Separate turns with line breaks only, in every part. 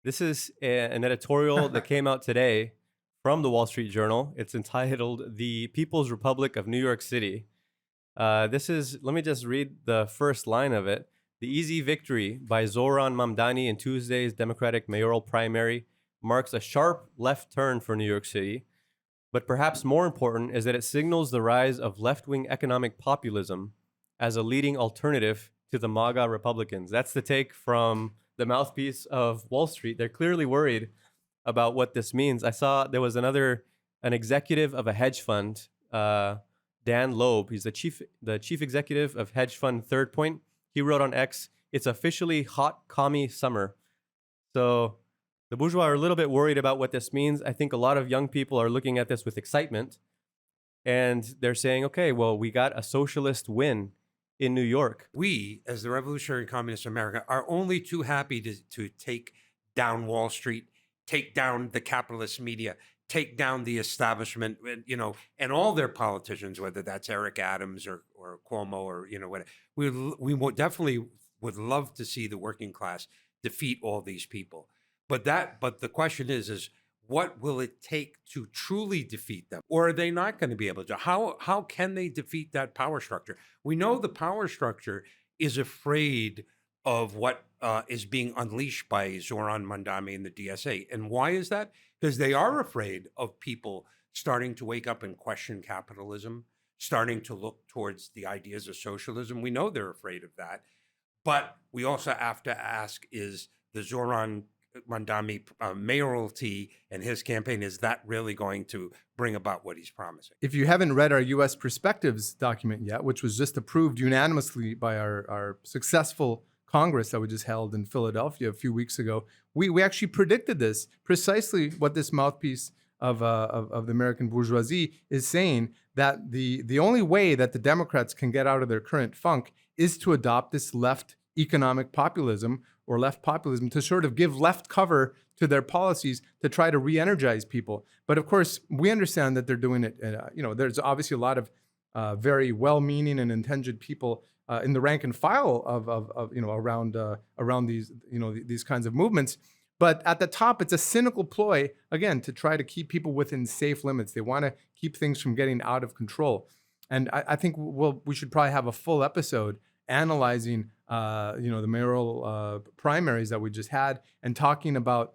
This is an editorial that came out today from the Wall Street Journal. It's entitled "The People's Republic of New York City." Let me just read the first line of it. The easy victory by Zohran Mamdani in Tuesday's Democratic mayoral primary marks a sharp left turn for New York City. But perhaps more important is that it signals the rise of left-wing economic populism as a leading alternative to the MAGA Republicans. That's the take from the mouthpiece of Wall Street. They're clearly worried about what this means. I saw there was an executive of a hedge fund, Dan Loeb. He's the chief executive of hedge fund Third Point. He wrote on X, "It's officially hot commie summer." So the bourgeois are a little bit worried about what this means. I think a lot of young people are looking at this with excitement, and they're saying, okay, well, we got a socialist win in New York.
We, as the Revolutionary Communist America, are only too happy to take down Wall Street, take down the capitalist media, take down the establishment, and all their politicians, whether that's Eric Adams or Cuomo or, whatever. Definitely would love to see the working class defeat all these people. But the question is what will it take to truly defeat them? Or are they not going to be able to? How can they defeat that power structure? We know the power structure is afraid of what is being unleashed by Zohran Mamdani and the DSA. And why is that? Because they are afraid of people starting to wake up and question capitalism, starting to look towards the ideas of socialism. We know they're afraid of that. But we also have to ask, is the Zohran Mamdani mayoralty and his campaign, is that really going to bring about what he's promising?
If you haven't read our U.S. Perspectives document yet, which was just approved unanimously by our successful Congress that we just held in Philadelphia a few weeks ago, we actually predicted this, precisely what this mouthpiece of the American bourgeoisie is saying, that the only way that the Democrats can get out of their current funk is to adopt this left economic populism, or left populism, to sort of give left cover to their policies to try to re-energize people. But of course, we understand that they're doing it. There's obviously a lot of very well-meaning and intended people in the rank and file around these kinds of movements. But at the top, it's a cynical ploy, again, to try to keep people within safe limits. They want to keep things from getting out of control. And I think we should probably have a full episode analyzing the mayoral primaries that we just had, and talking about,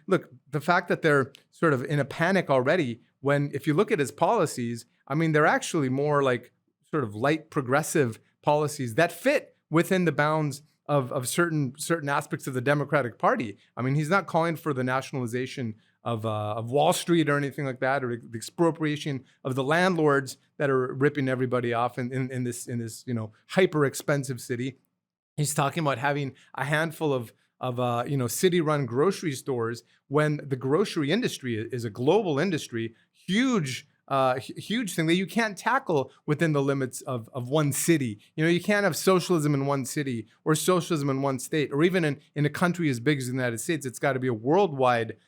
look, the fact that they're sort of in a panic already, when if you look at his policies, they're actually more like sort of light progressive policies that fit within the bounds of certain aspects of the Democratic Party. He's not calling for the nationalization of Wall Street or anything like that, or the expropriation of the landlords that are ripping everybody off in this hyper expensive city. He's talking about having a handful of city-run grocery stores, when the grocery industry is a global industry, huge thing that you can't tackle within the limits of one city. You can't have socialism in one city or socialism in one state, or even in a country as big as the United States. It's got to be a worldwide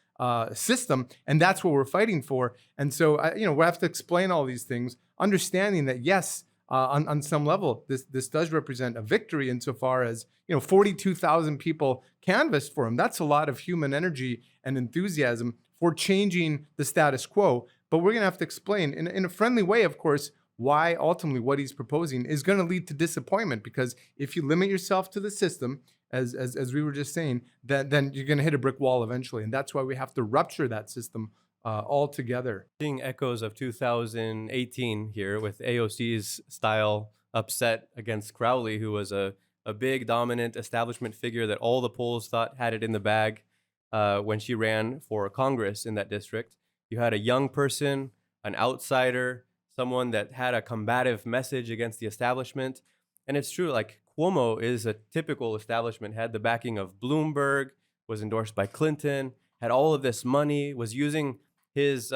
system, and that's what we're fighting for. And so, we have to explain all these things, understanding that yes, on some level, this does represent a victory insofar as 42,000 people canvassed for him. That's a lot of human energy and enthusiasm for changing the status quo. But we're going to have to explain in a friendly way, of course, why ultimately what he's proposing is going to lead to disappointment. Because if you limit yourself to the system, as we were just saying, then you're going to hit a brick wall eventually. And that's why we have to rupture that system altogether.
Seeing echoes of 2018 here with AOC's style upset against Crowley, who was a big dominant establishment figure that all the polls thought had it in the bag when she ran for Congress in that district. You had a young person, an outsider, someone that had a combative message against the establishment. And it's true, like Cuomo is a typical establishment, had the backing of Bloomberg, was endorsed by Clinton, had all of this money, was using his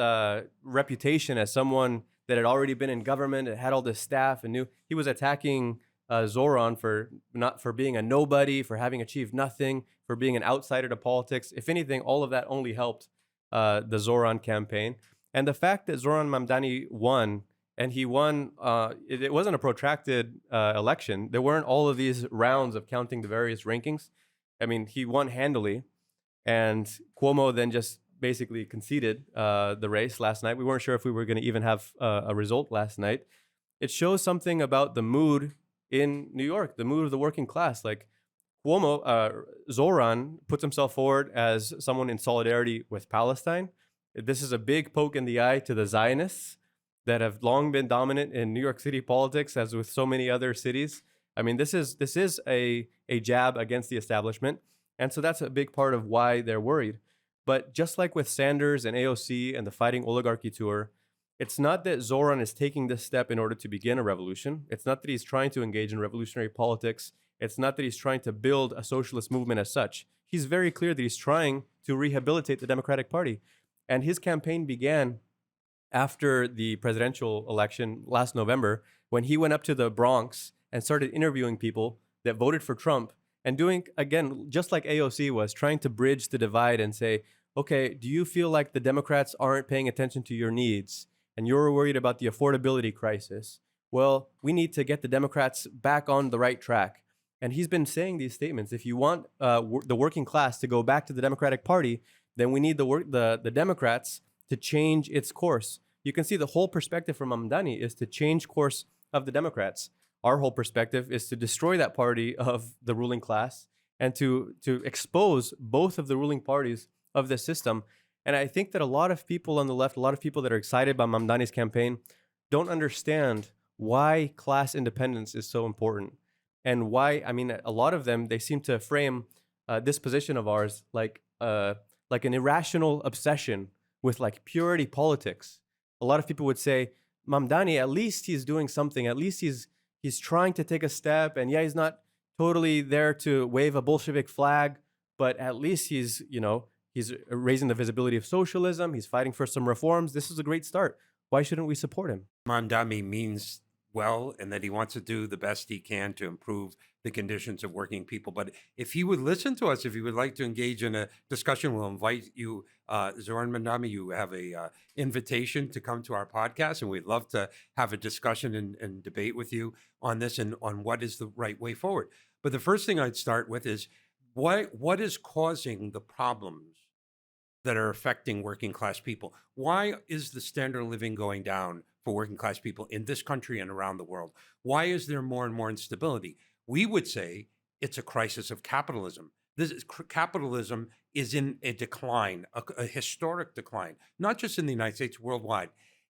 reputation as someone that had already been in government, and had all this staff, and knew he was attacking Zohran for being a nobody, for having achieved nothing, for being an outsider to politics. If anything, all of that only helped the Zohran campaign. And the fact that Zohran Mamdani won, and he won, it wasn't a protracted election. There weren't all of these rounds of counting the various rankings. He won handily. And Cuomo then just basically conceded the race last night. We weren't sure if we were going to even have a result last night. It shows something about the mood in New York, the mood of the working class. Like Cuomo, Zohran puts himself forward as someone in solidarity with Palestine. This is a big poke in the eye to the Zionists that have long been dominant in New York City politics, as with so many other cities. I mean, this is a jab against the establishment, and so that's a big part of why they're worried. But just like with Sanders and AOC and the Fighting Oligarchy Tour, it's not that Zohran is taking this step in order to begin a revolution. It's not that he's trying to engage in revolutionary politics. It's not that he's trying to build a socialist movement as such. He's very clear that he's trying to rehabilitate the Democratic Party. And his campaign began after the presidential election last November, when he went up to the Bronx and started interviewing people that voted for Trump and doing, again, just like AOC was, trying to bridge the divide and say, okay, do you feel like the Democrats aren't paying attention to your needs and you're worried about the affordability crisis? Well, we need to get the Democrats back on the right track. And he's been saying these statements. If you want the working class to go back to the Democratic Party, then we need the Democrats to change its course. You can see the whole perspective from Mamdani is to change course of the Democrats. Our whole perspective is to destroy that party of the ruling class and to expose both of the ruling parties of the system. And I think that a lot of people on the left, a lot of people that are excited by Mamdani's campaign, don't understand why class independence is so important. And why, I mean, a lot of them, they seem to frame this position of ours like an irrational obsession with like purity politics. A lot of people would say, Mamdani, at least he's doing something. At least he's trying to take a step. And yeah, he's not totally there to wave a Bolshevik flag, but at least he's raising the visibility of socialism. He's fighting for some reforms. This is a great start. Why shouldn't we support him?
Mamdani means well, and that he wants to do the best he can to improve the conditions of working people. But if he would listen to us, if he would like to engage in a discussion, we'll invite you, Zohran Mamdani. You have a invitation to come to our podcast, and we'd love to have a discussion and debate with you on this and on what is the right way forward. But the first thing I'd start with is what is causing the problems that are affecting working class people? Why is the standard of living going down for working class people in this country and around the world? Why is there more and more instability? We would say it's a crisis of capitalism. Capitalism is in a decline, a historic decline, not just in the United States, worldwide.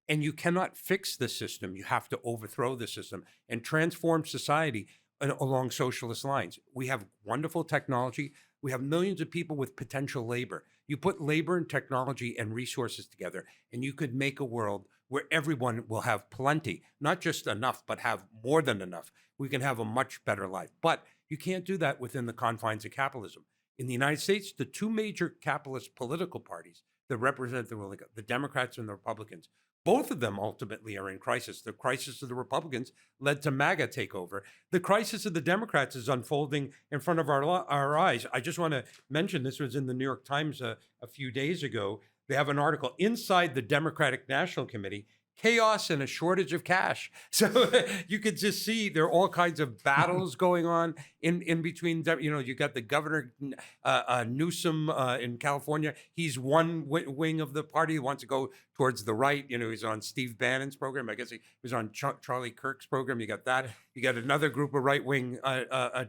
And you cannot fix the system. You have to overthrow the system and transform society along socialist lines. We have wonderful technology. We have millions of people with potential labor. You put labor and technology and resources together, and you could make a world where everyone will have plenty, not just enough, but have more than enough. We can have a much better life. But you can't do that within the confines of capitalism. In the United States, the two major capitalist political parties that represent the Democrats and the Republicans, both of them ultimately are in crisis. The crisis of the Republicans led to MAGA takeover. The crisis of the Democrats is unfolding in front of our eyes. I just want to mention, this was in the New York Times a few days ago. They have an article, Inside the Democratic National Committee, Chaos and a Shortage of Cash. So you could just see there are all kinds of battles going on in between. You got the governor, Newsom in California. He's one wing of the party. He wants to go towards the right. He's on Steve Bannon's program. I guess he was on Charlie Kirk's program. You got that. You got another group of right-wing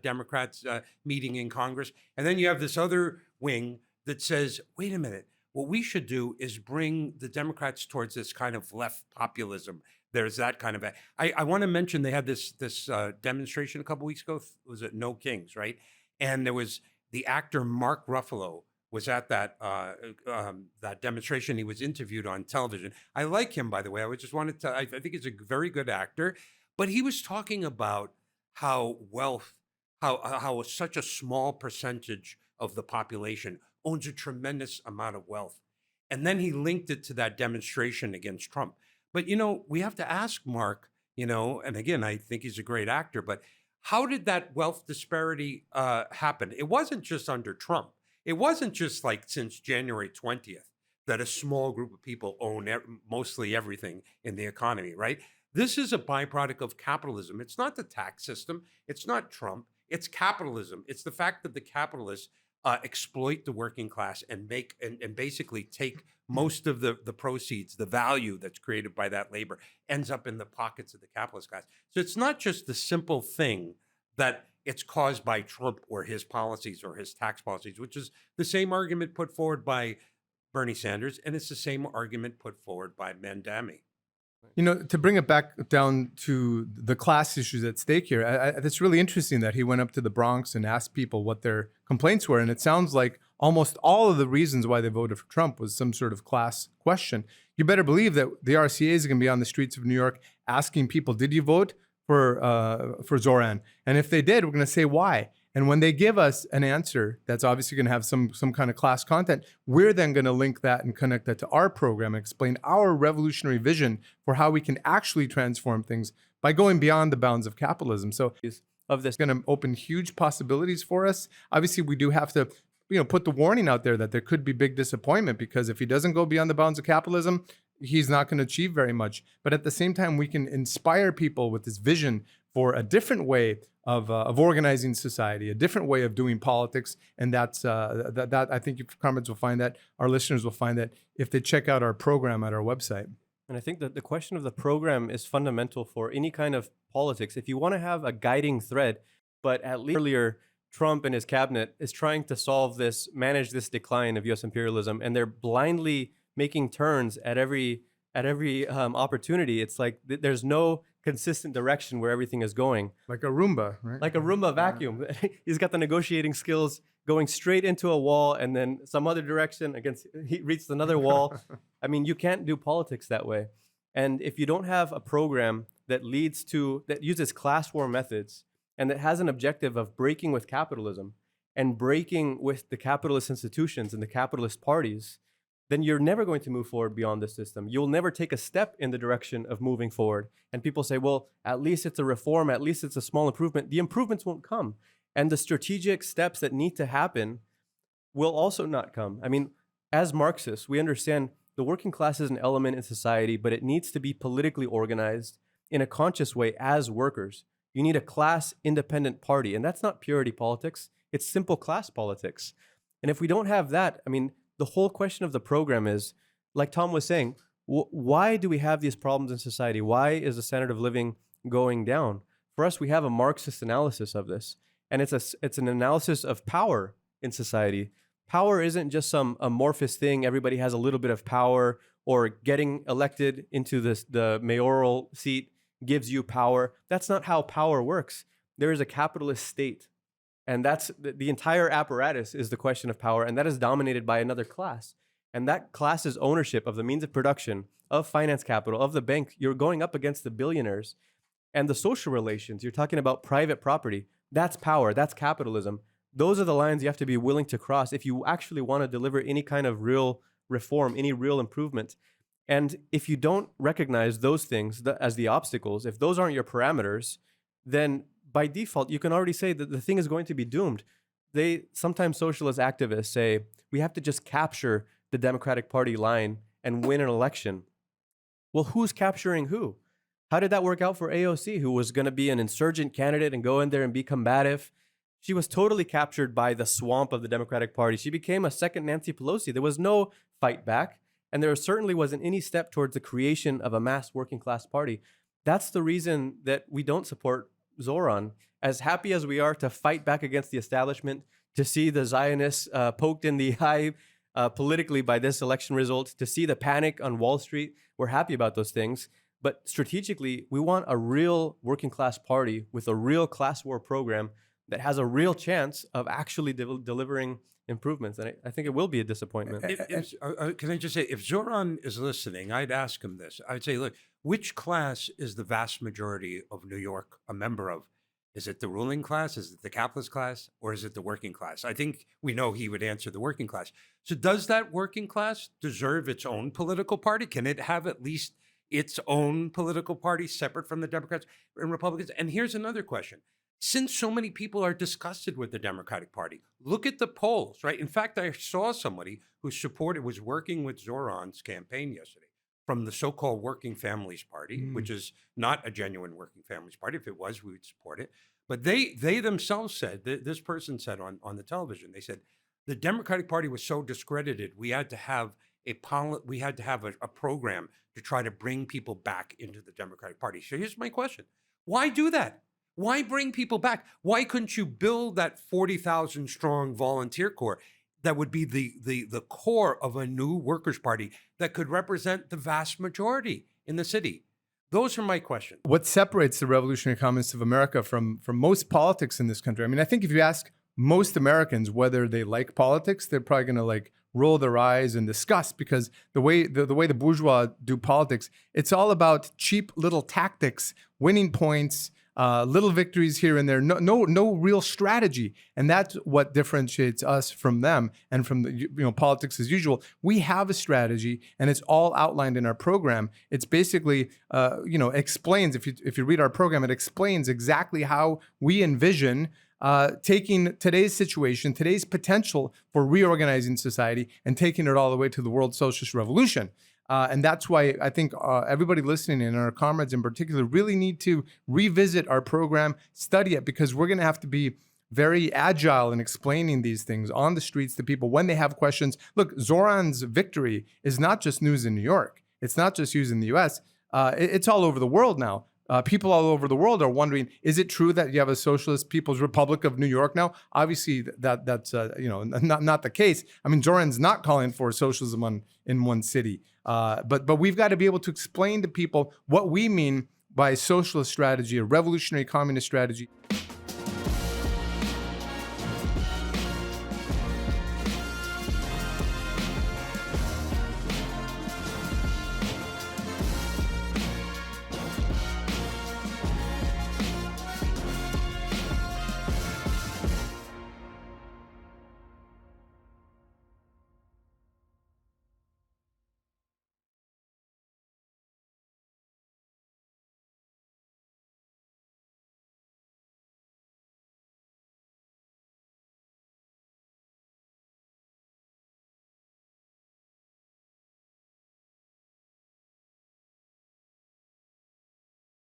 Democrats meeting in Congress. And then you have this other wing that says, wait a minute. What we should do is bring the Democrats towards this kind of left populism. There's that kind of I want to mention they had this demonstration a couple weeks ago. Was it No Kings, right? And there was the actor Mark Ruffalo was at that demonstration. He was interviewed on television. I like him, by the way. I just wanted to. I think he's a very good actor, but he was talking about how wealth, how such a small percentage of the population owns a tremendous amount of wealth. And then he linked it to that demonstration against Trump. But, we have to ask Mark, and again, I think he's a great actor, but how did that wealth disparity happen? It wasn't just under Trump. It wasn't just like since January 20th that a small group of people own mostly everything in the economy, right? This is a byproduct of capitalism. It's not the tax system. It's not Trump. It's capitalism. It's the fact that the capitalists exploit the working class and make and basically take most of the proceeds, the value that's created by that labor, ends up in the pockets of the capitalist class. So it's not just the simple thing that it's caused by Trump or his policies or his tax policies, which is the same argument put forward by Bernie Sanders, and it's the same argument put forward by Mamdani.
You know, to bring it back down to the class issues at stake here, it's really interesting that he went up to the Bronx and asked people what their complaints were. And it sounds like almost all of the reasons why they voted for Trump was some sort of class question. You better believe that the RCAs are going to be on the streets of New York asking people, did you vote for Zohran? And if they did, we're going to say why. And when they give us an answer that's obviously going to have some kind of class content, we're then going to link that and connect that to our program and explain our revolutionary vision for how we can actually transform things by going beyond the bounds of capitalism. So of this going to open huge possibilities for us. Obviously, we do have to, put the warning out there that there could be big disappointment, because if he doesn't go beyond the bounds of capitalism, he's not going to achieve very much. But at the same time, we can inspire people with this vision for a different way of organizing society, a different way of doing politics. And that's that I think Comrades will find that, our listeners will find that if they check out our program at our website.
And I think that the question of the program is fundamental for any kind of politics. If you want to have a guiding thread, but at least earlier, Trump and his cabinet is trying to manage this decline of U.S. imperialism, and they're blindly making turns at every opportunity. It's like there's no consistent direction where everything is going.
Like a Roomba, right?
Like a Roomba vacuum. He's got the negotiating skills going straight into a wall and then some other direction he reaches another wall. I mean, you can't do politics that way. And if you don't have a program that uses class war methods and that has an objective of breaking with capitalism and breaking with the capitalist institutions and the capitalist parties, then you're never going to move forward beyond the system. You'll never take a step in the direction of moving forward. And people say, well, at least it's a reform, at least it's a small improvement. The improvements won't come. And the strategic steps that need to happen will also not come. I mean, as Marxists, we understand the working class is an element in society, but it needs to be politically organized in a conscious way as workers. You need a class-independent party, and that's not purity politics. It's simple class politics. And if we don't have that, I mean, the whole question of the program is, like Tom was saying, why do we have these problems in society? Why is the standard of living going down? For us, we have a Marxist analysis of this, and it's an analysis of power in society. Power isn't just some amorphous thing. Everybody has a little bit of power, or getting elected into the mayoral seat gives you power. That's not how power works. There is a capitalist state. And that's the entire apparatus is the question of power, and that is dominated by another class. And that class's ownership of the means of production, of finance capital, of the bank, you're going up against the billionaires. And the social relations, you're talking about private property. That's power, that's capitalism. Those are the lines you have to be willing to cross if you actually want to deliver any kind of real reform, any real improvement. And if you don't recognize those things as the obstacles, if those aren't your parameters, then by default, you can already say that the thing is going to be doomed. Sometimes socialist activists say, we have to just capture the Democratic Party line and win an election. Well, who's capturing who? How did that work out for AOC, who was going to be an insurgent candidate and go in there and be combative? She was totally captured by the swamp of the Democratic Party. She became a second Nancy Pelosi. There was no fight back, and there certainly wasn't any step towards the creation of a mass working class party. That's the reason that we don't support Zohran. As happy as we are to fight back against the establishment, to see the Zionists poked in the eye politically by this election result, to see the panic on Wall Street, we're happy about those things. But strategically, we want a real working class party with a real class war program that has a real chance of actually delivering improvements. And I think it will be a disappointment.
Can I just say, if Zohran is listening, I'd ask him this. I'd say, look, which class is the vast majority of New York a member of? Is it the ruling class? Is it the capitalist class? Or is it the working class? I think we know he would answer the working class. So does that working class deserve its own political party? Can it have at least its own political party separate from the Democrats and Republicans? And here's another question. Since so many people are disgusted with the Democratic Party, look at the polls, right? In fact, I saw somebody who was working with Zohran's campaign yesterday from the so-called Working Families Party, which is not a genuine Working Families Party. If it was, we would support it. But they themselves said, this person said on the television, they said, The Democratic Party was so discredited, we had to have a program to try to bring people back into the Democratic Party. So here's my question. Why do that? Why bring people back? Why couldn't you build that 40,000 strong volunteer corps that would be the core of a new workers' party that could represent the vast majority in the city? Those are my questions.
What separates the Revolutionary Communists of America from most politics in this country? I mean, I think if you ask most Americans whether they like politics, they're probably going to like roll their eyes in disgust, because the way the bourgeois do politics, it's all about cheap little tactics, winning points, little victories here and there, no real strategy. And that's what differentiates us from them and from the politics as usual. We have a strategy, and it's all outlined in our program. It's basically explains, if you read our program, it explains exactly how we envision taking today's situation, today's potential for reorganizing society, and taking it all the way to the world socialist revolution. And that's why I think everybody listening, and our comrades in particular, really need to revisit our program, study it, because we're going to have to be very agile in explaining these things on the streets to people when they have questions. Look, Zohran's victory is not just news in New York. It's not just news in the US. It's all over the world now. People all over the world are wondering, is it true that you have a Socialist People's Republic of New York now? Obviously, that's not the case. I mean, Zohran's not calling for socialism in one city. But we've got to be able to explain to people what we mean by socialist strategy, a revolutionary communist strategy.